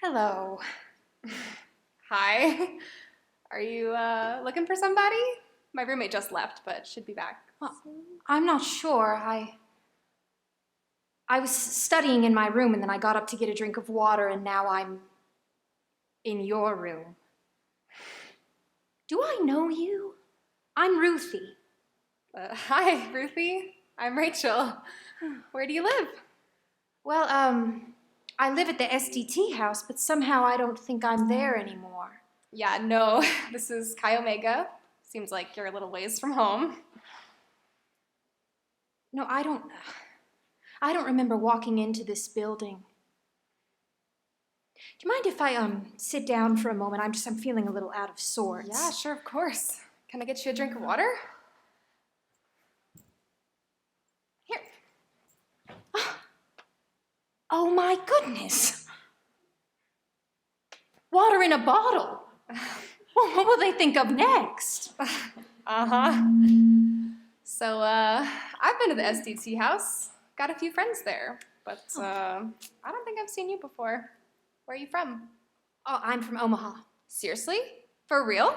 Hello. Hi. Are you looking for somebody? My roommate just left, but should be back. Well, I'm not sure. I was studying in my room and then I got up to get a drink of water and now I'm in your room. Do I know you? I'm Ruthie. Hi, Ruthie. I'm Rachel. Where do you live? Well, I live at the SDT house, but somehow I don't think I'm there anymore. Yeah, no, this is Chi Omega. Seems like you're a little ways from home. No, I don't remember walking into this building. Do you mind if I sit down for a moment? I'm feeling a little out of sorts. Yeah, sure, of course. Can I get you a drink of water? Here. Oh my goodness! Water in a bottle! Well, what will they think of next? Uh-huh. So, I've been to the SDT house. Got a few friends there, but I don't think I've seen you before. Where are you from? Oh, I'm from Omaha. Seriously? For real?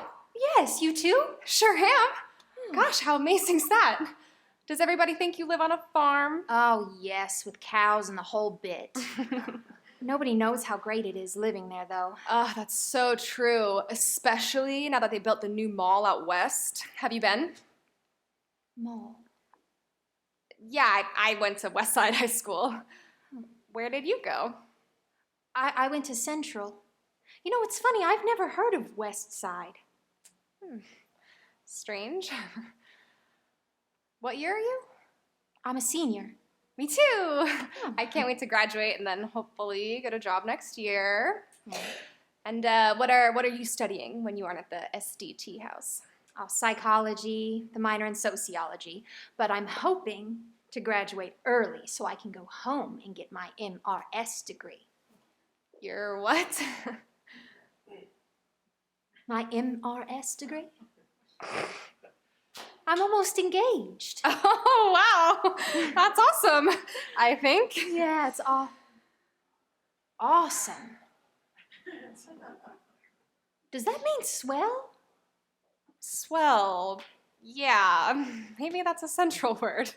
Yes, you too? Sure am. Gosh, how amazing's that? Does everybody think you live on a farm? Oh, yes, with cows and the whole bit. Nobody knows how great it is living there, though. Oh, that's so true, especially now that they built the new mall out west. Have you been? Mall. Yeah, I went to Westside High School. Where did you go? I went to Central. You know, it's funny, I've never heard of West Side. Strange. What year are you? I'm a senior. Me too. I can't wait to graduate and then hopefully get a job next year. And what are you studying when you aren't at the SDT house? Oh, psychology, the minor in sociology. But I'm hoping to graduate early so I can go home and get my MRS degree. Your what? My MRS degree? I'm almost engaged. Oh, wow. That's awesome, I think. Yeah, it's awesome. Does that mean swell? Swell. Yeah, maybe that's a central word.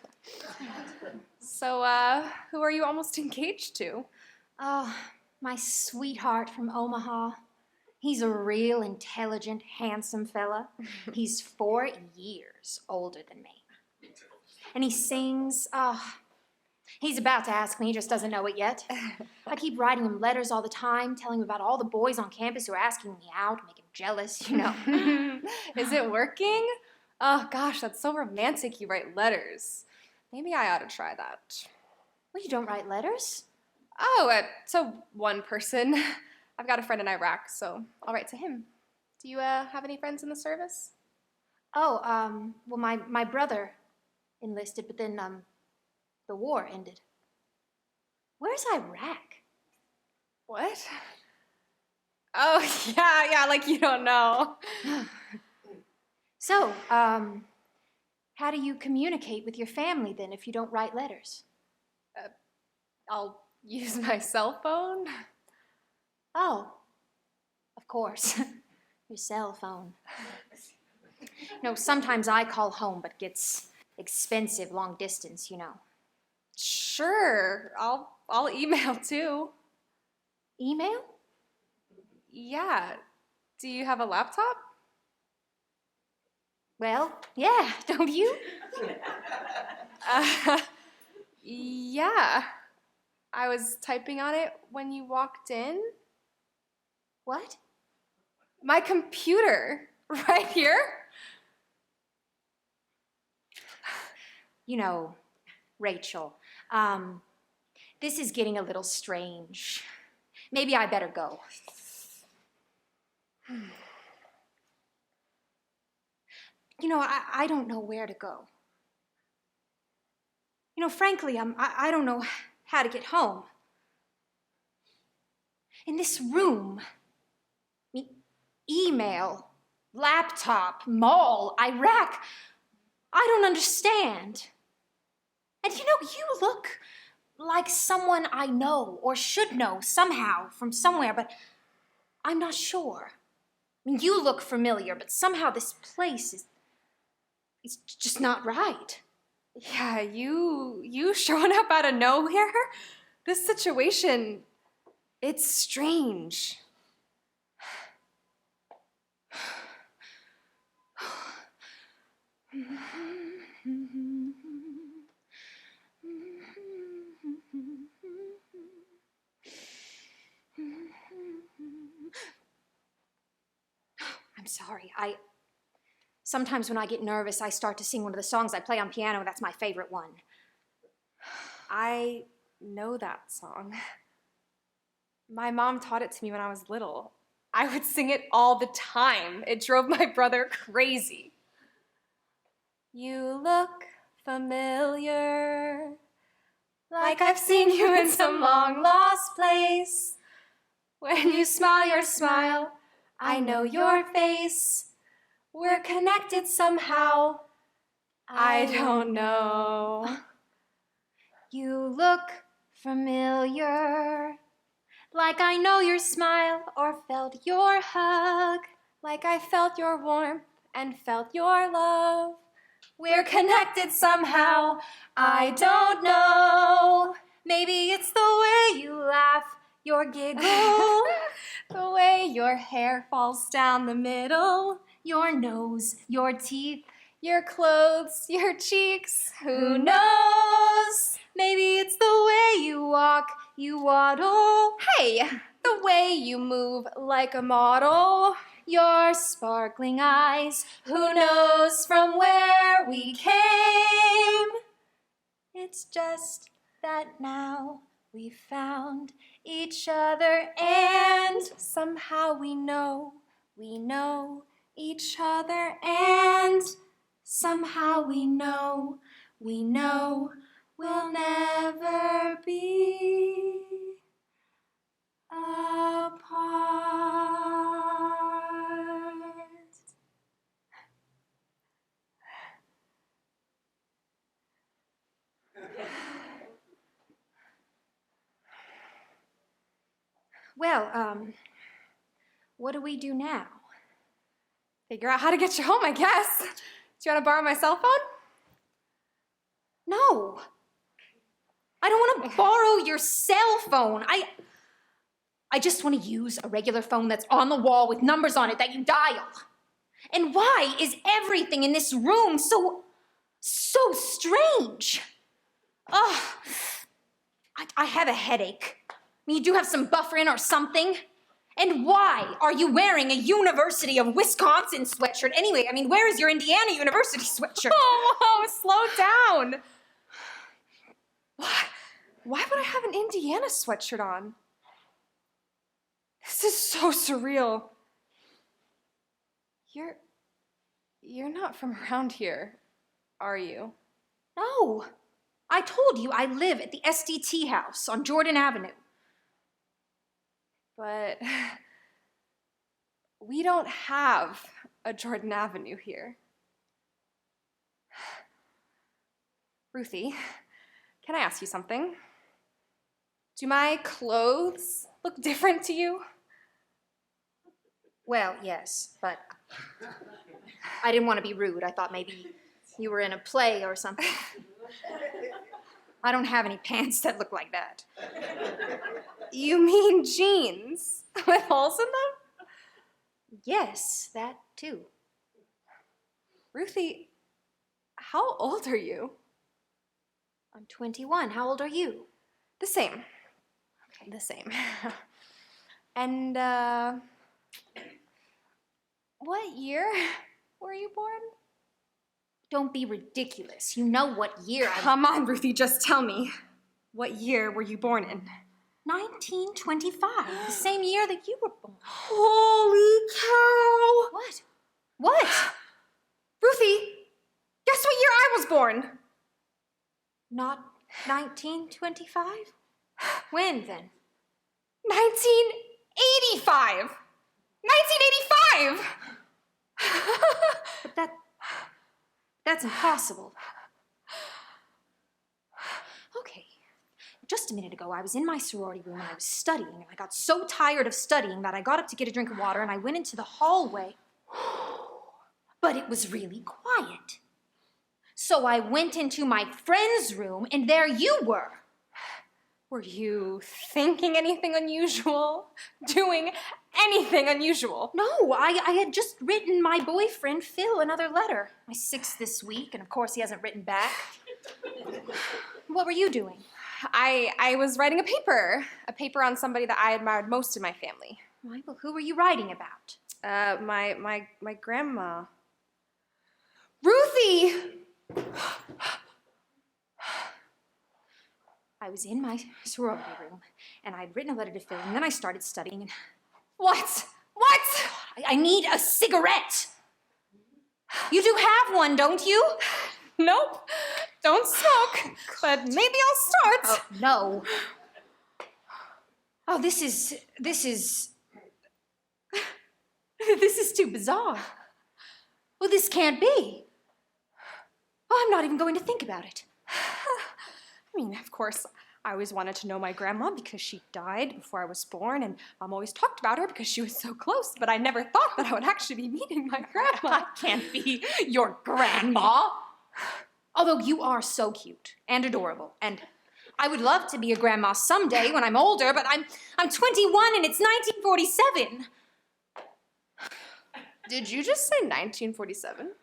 So, who are you almost engaged to? Oh, my sweetheart from Omaha. He's a real intelligent, handsome fella. He's 4 years older than me. And he sings, he's about to ask me, he just doesn't know it yet. I keep writing him letters all the time, telling him about all the boys on campus who are asking me out, make him jealous, you know. Is it working? Oh, gosh, that's so romantic you write letters. Maybe I ought to try that. Well, you don't write letters? Oh, to one person. I've got a friend in Iraq, so I'll write to him. Do you have any friends in the service? Oh, well, my brother enlisted, but then the war ended. Where's Iraq? What? Oh, yeah, like you don't know. So, how do you communicate with your family then if you don't write letters? I'll use my cell phone. Oh, of course. Your cell phone. No, sometimes I call home, but it gets expensive long distance, you know. Sure, I'll email too. Email? Yeah. Do you have a laptop? Well, yeah, don't you? Yeah. I was typing on it when you walked in. What? My computer, right here. You know, Rachel, this is getting a little strange. Maybe I better go. You know, I don't know where to go. You know, frankly, I don't know how to get home. In this room, email, laptop, mall, Iraq, I don't understand. And you know, you look like someone I know or should know somehow from somewhere, but I'm not sure. I mean, you look familiar, but somehow this place is just not right. Yeah, you showing up out of nowhere? This situation, it's strange. I'm sorry. Sometimes when I get nervous, I start to sing one of the songs I play on piano. That's my favorite one. I know that song. My mom taught it to me when I was little. I would sing it all the time. It drove my brother crazy. You look familiar, like I've seen you in some long lost place. When you smile your smile, I know your face. We're connected somehow. I don't know. You look familiar, like I know your smile or felt your hug. Like I felt your warmth and felt your love. We're connected somehow. I don't know. Maybe it's the way you laugh, your giggle, The way your hair falls down the middle. your nose, your teeth. Your clothes, your cheeks. Who knows? Maybe it's the way you walk, you waddle. Hey, the way you move like a model. Your sparkling eyes, Who knows from where we came? it's just that now we found each other and Somehow we know each other, and somehow we know we'll never be apart. Well, what do we do now? figure out how to get you home, I guess. Do you want to borrow my cell phone? No. I don't want to borrow your cell phone. I just want to use a regular phone that's on the wall with numbers on it that you dial. And why is everything in this room so strange? Ugh. I have a headache. I mean, you do have some buffering or something. And why are you wearing a University of Wisconsin sweatshirt anyway? I mean, where is your Indiana University sweatshirt? Oh, slow down. Why would I have an Indiana sweatshirt on? This is so surreal. You're not from around here, are you? No. I told you I live at the SDT house on Jordan Avenue. But we don't have a Jordan Avenue here. Ruthie, can I ask you something? Do my clothes look different to you? Well, yes, but I didn't want to be rude. I thought maybe you were in a play or something. I don't have any pants that look like that. You mean jeans with holes in them? Yes, that too. Ruthie, how old are you? I'm 21. How old are you? The same. Okay. The same. And, what year were you born? Don't be ridiculous. You know what year I'm... Come on, Ruthie, just tell me. What year were you born in? 1925, the same year that you were born. Holy cow! What? What? Ruthie, guess what year I was born? Not 1925? When then? 1985! 1985! But that's impossible. Okay. just a minute ago, I was in my sorority room and I was studying, and I got so tired of studying that I got up to get a drink of water and I went into the hallway. But it was really quiet. So I went into my friend's room and there you were. Were you thinking anything unusual? Doing anything unusual? No, I had just written my boyfriend, Phil, another letter. My 6th this week, and of course he hasn't written back. What were you doing? I was writing a paper on somebody that I admired most in my family. Why, well, who were you writing about? My grandma. Ruthie! I was in my sorority room, and I'd written a letter to Phil, and then I started studying, and... What? I need a cigarette! You do have one, don't you? Nope, don't smoke, but maybe I'll start. Oh, no. Oh, this is too bizarre. Well, this can't be. Oh, I'm not even going to think about it. I mean, of course, I always wanted to know my grandma because she died before I was born, and Mom always talked about her because she was so close, but I never thought that I would actually be meeting my grandma. I can't be your grandma. Although you are so cute and adorable, and I would love to be a grandma someday when I'm older, but I'm 21 and it's 1947. Did you just say 1947?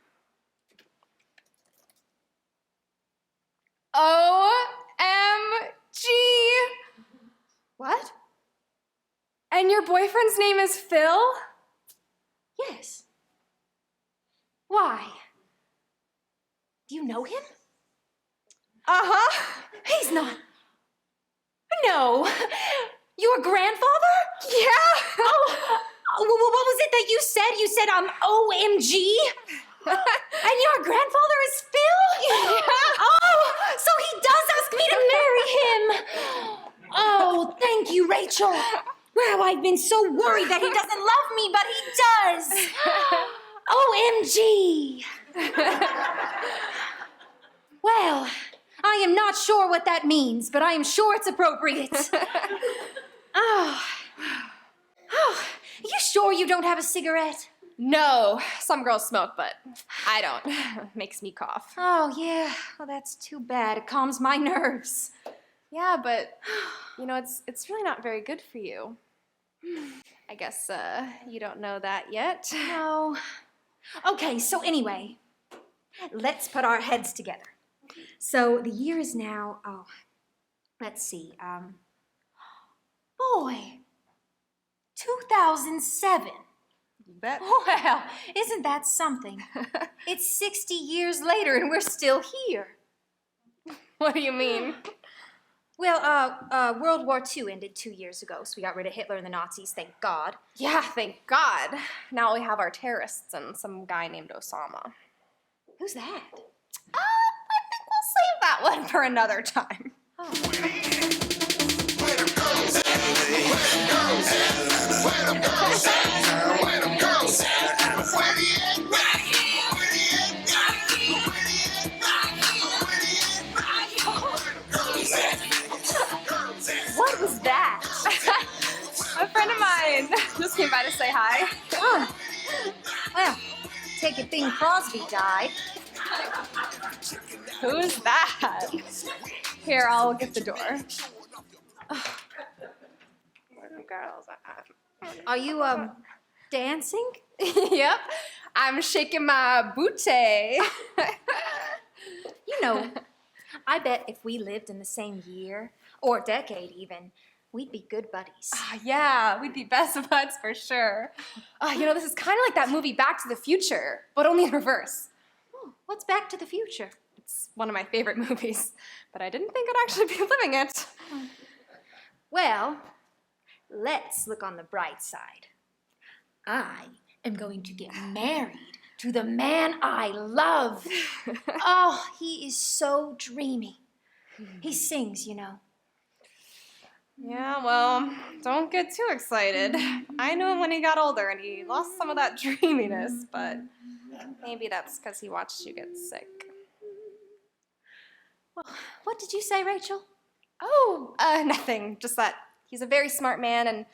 OMG! What? And your boyfriend's name is Phil? Yes. Why? Do you know him? Uh-huh. He's not. No. Your grandfather? Yeah. Oh, what was it that you said? You said, OMG? And your grandfather is Phil? Yeah. Oh, so he does ask me to marry him. Oh, thank you, Rachel. Wow, I've been so worried that he doesn't love me, but he does. OMG. Well, I am not sure what that means, but I am sure it's appropriate. Oh, you sure you don't have a cigarette? No, some girls smoke, but I don't. Makes me cough. Oh, yeah. Well, that's too bad. It calms my nerves. Yeah, but, you know, it's really not very good for you. I guess you don't know that yet. No. Okay, so anyway, let's put our heads together. So the year is now, let's see, boy, 2007. You bet. Well, isn't that something? It's 60 years later and we're still here. What do you mean? Well, World War II ended 2 years ago, so we got rid of Hitler and the Nazis, thank God. Yeah, thank God. Now we have our terrorists and some guy named Osama. Who's that? I think we'll save that one for another time. What was that? A friend of mine just came by to say hi. Oh. Well, take it Bing Crosby died. Who's that? Here, I'll get the door. Where the girls at? Are you, dancing? Yep, I'm shaking my booty. You know, I bet if we lived in the same year, or decade even, we'd be good buddies. Yeah, we'd be best buds for sure. You know, this is kind of like that movie Back to the Future, but only in reverse. Oh, what's Back to the Future? It's one of my favorite movies, but I didn't think I'd actually be living it. Well, let's look on the bright side. I am going to get married to the man I love. Oh, he is so dreamy. He sings, you know. Yeah, well, don't get too excited. I knew him when he got older and he lost some of that dreaminess, but maybe that's because he watched you get sick. Well, what did you say, Rachel? Oh, nothing. Just that he's a very smart man, and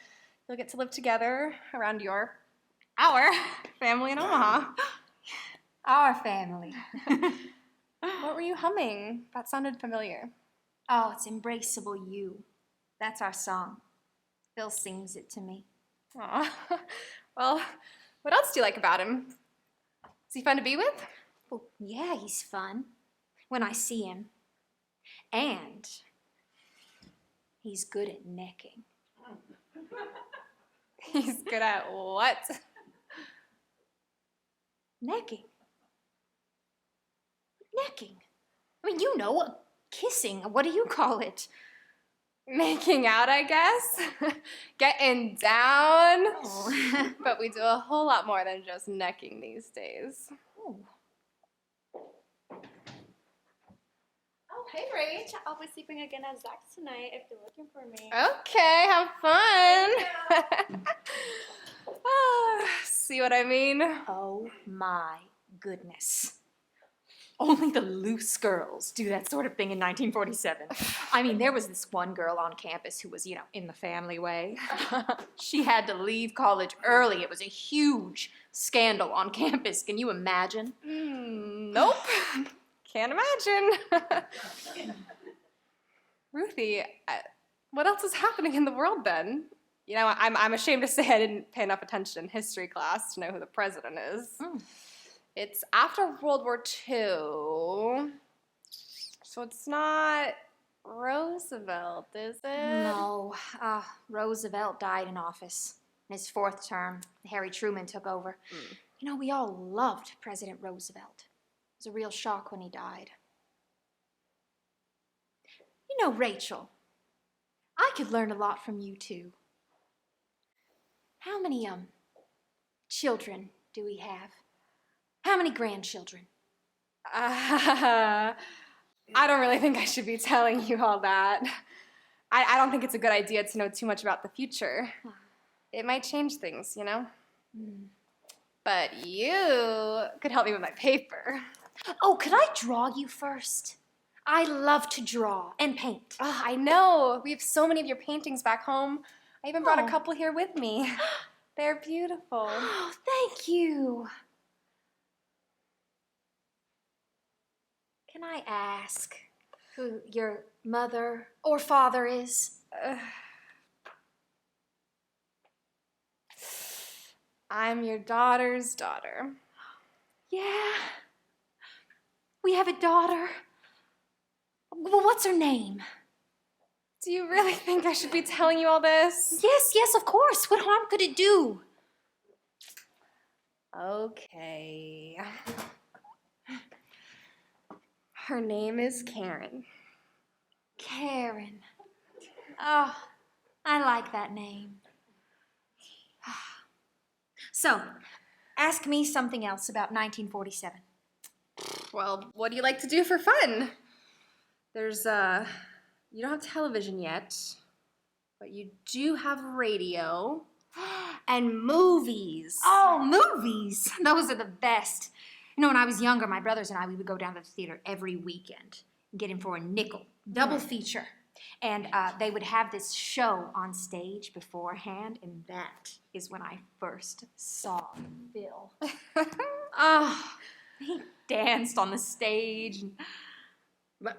you'll get to live together around our family in Omaha. Our family. What were you humming? That sounded familiar. Oh, it's Embraceable You. That's our song. Phil sings it to me. Aw. Well, what else do you like about him? Is he fun to be with? Well, yeah, he's fun when I see him. And he's good at necking. He's good at what? Necking. Necking. I mean, you know, kissing. What do you call it? Making out, I guess. Getting down. Oh. But we do a whole lot more than just necking these days. Oh. Oh, hey, Rach. I'll be sleeping again at Zach's tonight if you're looking for me. Okay, have fun. See what I mean? Oh my goodness. Only the loose girls do that sort of thing in 1947. I mean, there was this one girl on campus who was, in the family way. She had to leave college early. It was a huge scandal on campus. Can you imagine? Nope. Can't imagine. Ruthie, what else is happening in the world then? I'm ashamed to say I didn't pay enough attention in history class to know who the president is. It's after World War II, so it's not Roosevelt, is it? No. Roosevelt died in office. In his fourth term, Harry Truman took over. We all loved President Roosevelt. It was a real shock when he died. Rachel, I could learn a lot from you, too. How many, children do we have? How many grandchildren? I don't really think I should be telling you all that. I don't think it's a good idea to know too much about the future. It might change things, But you could help me with my paper. Oh, could I draw you first? I love to draw and paint. Oh, I know. We have so many of your paintings back home. I even brought a couple here with me. They're beautiful. Oh, thank you. Can I ask who your mother or father is? I'm your daughter's daughter. Yeah. We have a daughter. Well, what's her name? Do you really think I should be telling you all this? Yes, of course. What harm could it do? Okay. Her name is Karen. Karen. Oh, I like that name. So, ask me something else about 1947. Well, what do you like to do for fun? You don't have television yet, but you do have radio and movies. Oh, movies! Those are the best. When I was younger, my brothers and I, we would go down to the theater every weekend and get in for a nickel, double feature. And they would have this show on stage beforehand, and that is when I first saw Phil. He danced on the stage. But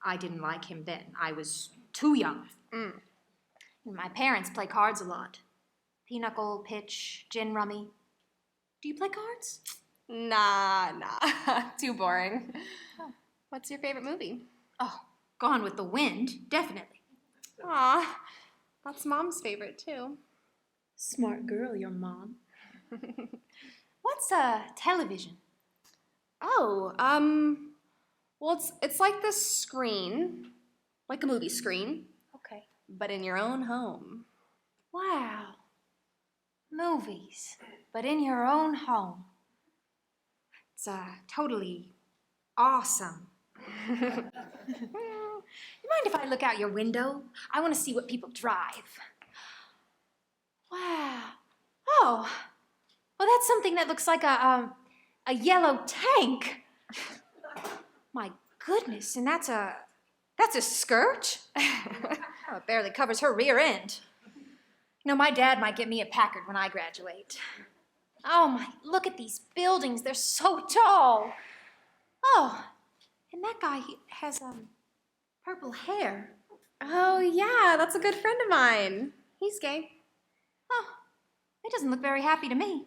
I didn't like him then. I was too young. My parents play cards a lot. Pinochle, pitch, gin rummy. Do you play cards? Nah. Too boring. What's your favorite movie? Oh, Gone with the Wind, definitely. Aw, that's Mom's favorite too. Smart girl, your mom. What's television? Oh, well, it's like this screen, like a movie screen, Okay. but in your own home. Wow. Movies, but in your own home. It's totally awesome. You mind if I look out your window? I want to see what people drive. Wow. Oh. Well, that's something that looks like a yellow tank. My goodness, and that's a That's a skirt? Oh, it barely covers her rear end. My dad might get me a Packard when I graduate. Oh my, look at these buildings. They're so tall. Oh, and that guy has purple hair. Oh, yeah, that's a good friend of mine. He's gay. Oh, he doesn't look very happy to me.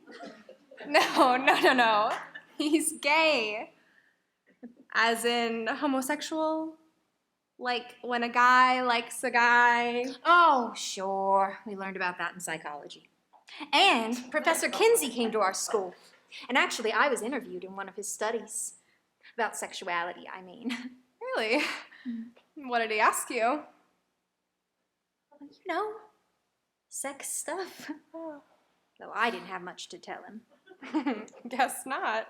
No. He's gay. As in homosexual? Like when a guy likes a guy? Oh, sure. We learned about that in psychology. And Professor Kinsey came to our school. And actually, I was interviewed in one of his studies. About sexuality, I mean. Really? What did he ask you? Sex stuff. Though I didn't have much to tell him. Guess not.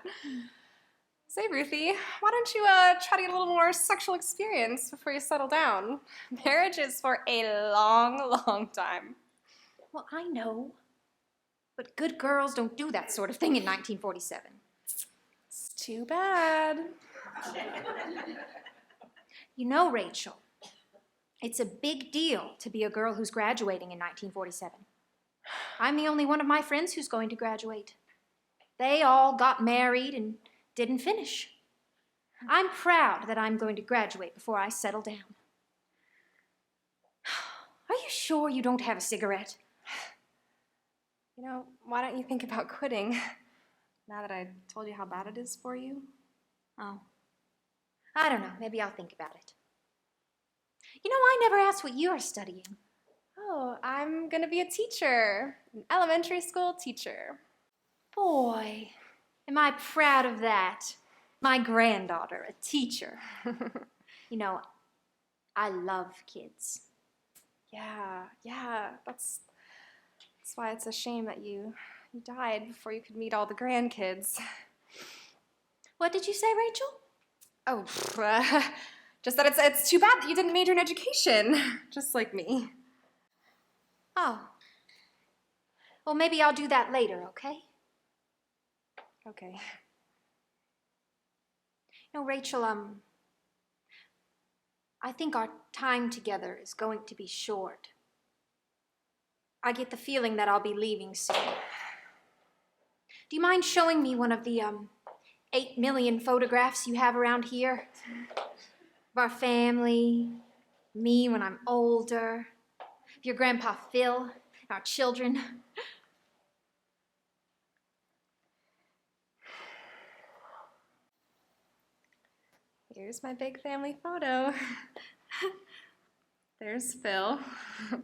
Say, Ruthie, why don't you try to get a little more sexual experience before you settle down? Marriage is for a long, long time. Well, I know. But good girls don't do that sort of thing in 1947. It's too bad. Rachel, it's a big deal to be a girl who's graduating in 1947. I'm the only one of my friends who's going to graduate. They all got married and didn't finish. I'm proud that I'm going to graduate before I settle down. Are you sure you don't have a cigarette? Why don't you think about quitting, now that I told you how bad it is for you? Oh, I don't know. Maybe I'll think about it. I never asked what you are studying. Oh, I'm going to be a teacher, an elementary school teacher. Boy, am I proud of that. My granddaughter, a teacher. I love kids. Yeah, that's why it's a shame that you died before you could meet all the grandkids. What did you say, Rachel? Oh, just that it's too bad that you didn't major in education, just like me. Oh. Well, maybe I'll do that later, okay? Okay. Rachel, I think our time together is going to be short. I get the feeling that I'll be leaving soon. Do you mind showing me one of the 8 million photographs you have around here? Of our family, me when I'm older, of your grandpa Phil, our children. Here's my big family photo. There's Phil.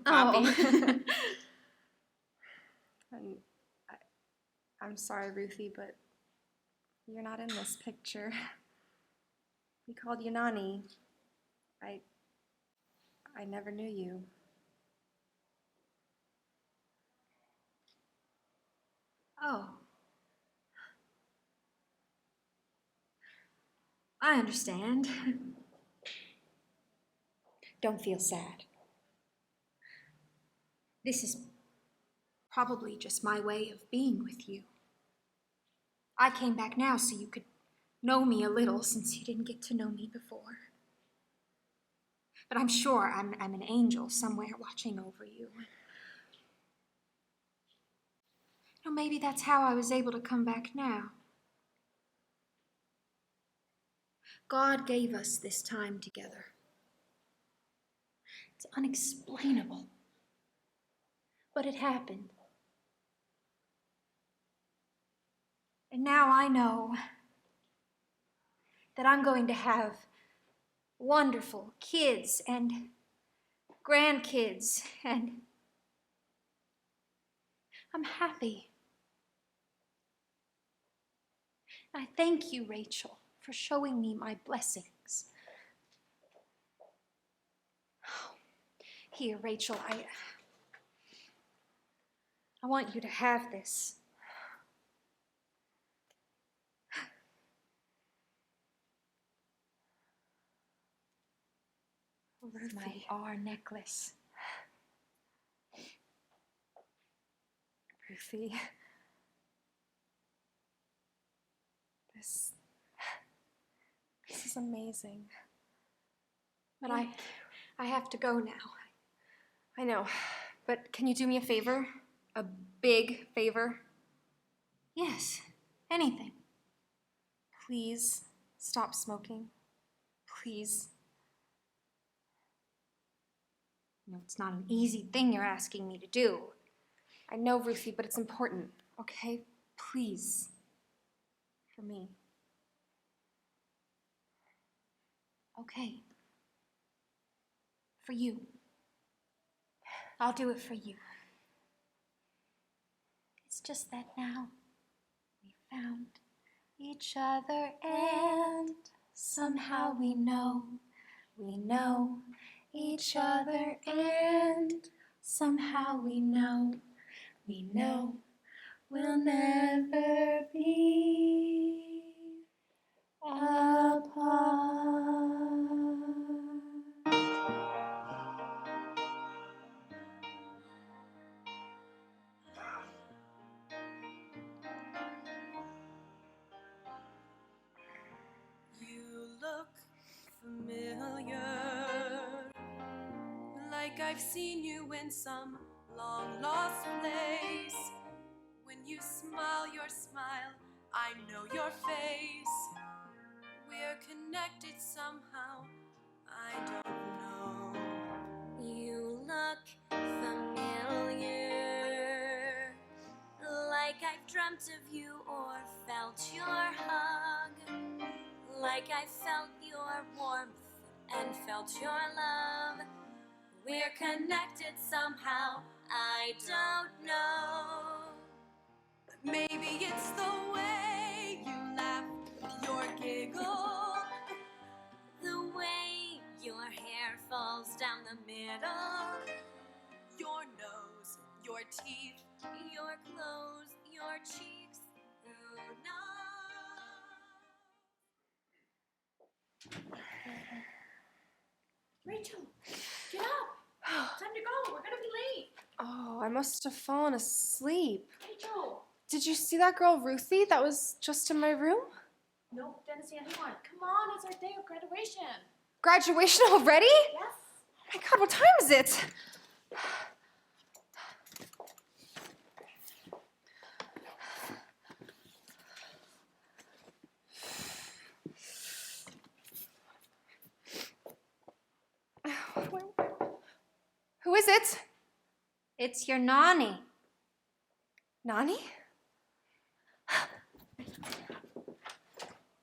Oh. And I'm sorry, Ruthie, but you're not in this picture. We called you Nani. I never knew you. Oh. I understand. Don't feel sad. This is probably just my way of being with you. I came back now so you could know me a little, since you didn't get to know me before. But I'm sure I'm an angel somewhere watching over you. Maybe that's how I was able to come back now. God gave us this time together. It's unexplainable, but it happened. And now I know that I'm going to have wonderful kids and grandkids, and I'm happy. I thank you, Rachel, for showing me my blessings. Here, Rachel, I want you to have this. Ruthie. My R necklace. Ruthie. This is amazing. But I have to go now. I know, but can you do me a favor? A big favor? Yes, anything. Please stop smoking. Please. You know, it's not an easy thing you're asking me to do. I know, Ruthie, but it's important, okay? Please. For me. Okay. For you. I'll do it for you. It's just that now we found each other and somehow we know each other and somehow we know we'll never be apart. You look familiar, like I've seen you in some long lost place. When you smile your smile, I know your face. We're connected somehow, I don't know. You look familiar, like I've dreamt of you or felt your hug. Like I felt your warmth and felt your love. We're connected somehow, I don't know. Maybe it's the way you laugh, your giggle, the way your hair falls down the middle, your nose, your teeth, your clothes, your cheeks, who knows? Rachel, get up. Time to go. We're gonna be late. Oh, I must have fallen asleep. Rachel. Did you see that girl, Ruthie, that was just in my room? No, didn't see anyone. Come on, it's our day of graduation. Graduation already? Yes. Oh my God, what time is it? Who is it? It's your Nani. Nani?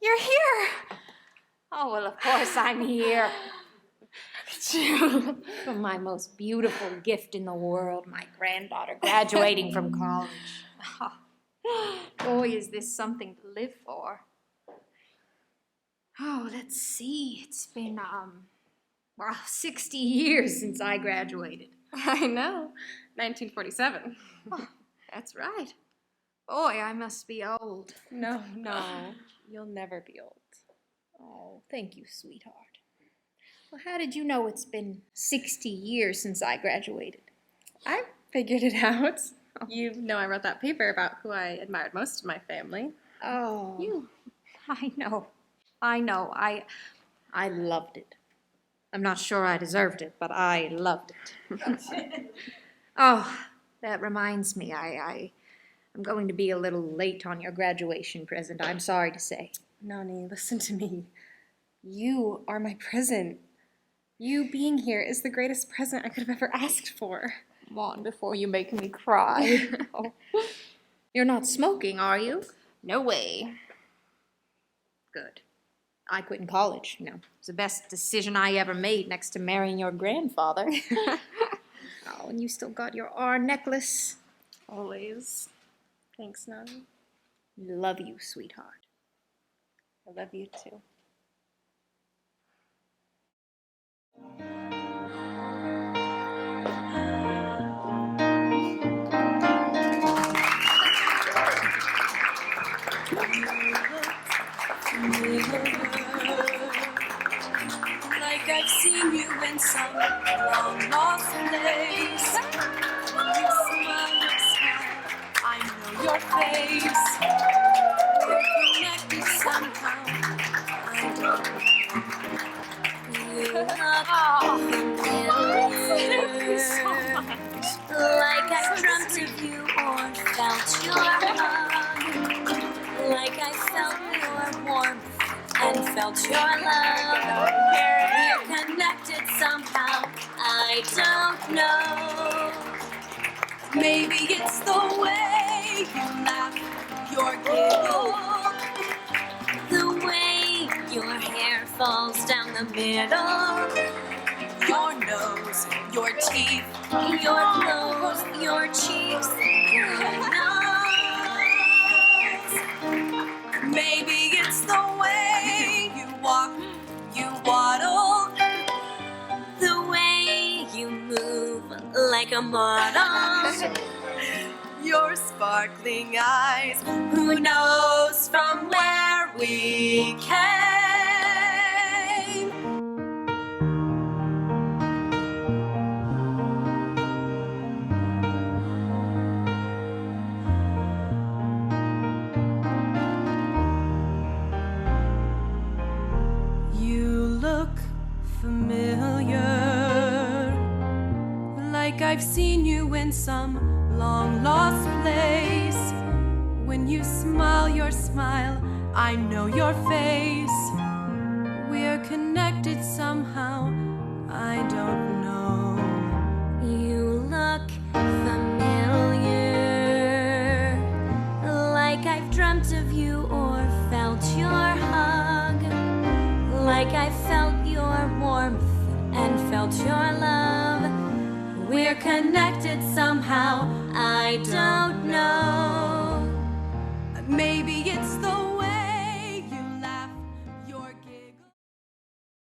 You're here! Oh, well, of course I'm here. Look at you. For my most beautiful gift in the world, my granddaughter graduating from college. Boy, is this something to live for. Oh, let's see. It's been, 60 years since I graduated. I know. 1947. Oh, that's right. Boy, I must be old. No. You'll never be old. Oh, thank you, sweetheart. Well, how did you know it's been 60 years since I graduated? I figured it out. You know I wrote that paper about who I admired most in my family. Oh, You. I know. I loved it. I'm not sure I deserved it, but I loved it. Oh, that reminds me, I'm going to be a little late on your graduation present, I'm sorry to say. Nani, listen to me. You are my present. You being here is the greatest present I could have ever asked for. Come on, before you make me cry. Oh. You're not smoking, are you? No way. Good. I quit in college, you know. It was the best decision I ever made next to marrying your grandfather. Oh, and you still got your R necklace. Always. Thanks, Nani. Love you, sweetheart. I love you too. Like I've seen you in some long lost place. When you smile your smile, I know your face. We're connected somehow, I don't know. You look felt your love. We're connected somehow, I don't know. Maybe it's the way you laugh, your giggle, The way your hair falls down the middle, your nose, your teeth, your clothes, your cheeks, your nose. Maybe it's the way you walk, you waddle, The way you move like a model. your sparkling eyes. Who knows from where we came? You look familiar, like I've seen you in some long lost place. When you smile your smile, I know your face. We're connected somehow, I don't know. You look familiar, like I've dreamt of you or felt your hug, like I felt your warmth and felt your love. We're connected somehow, I don't know.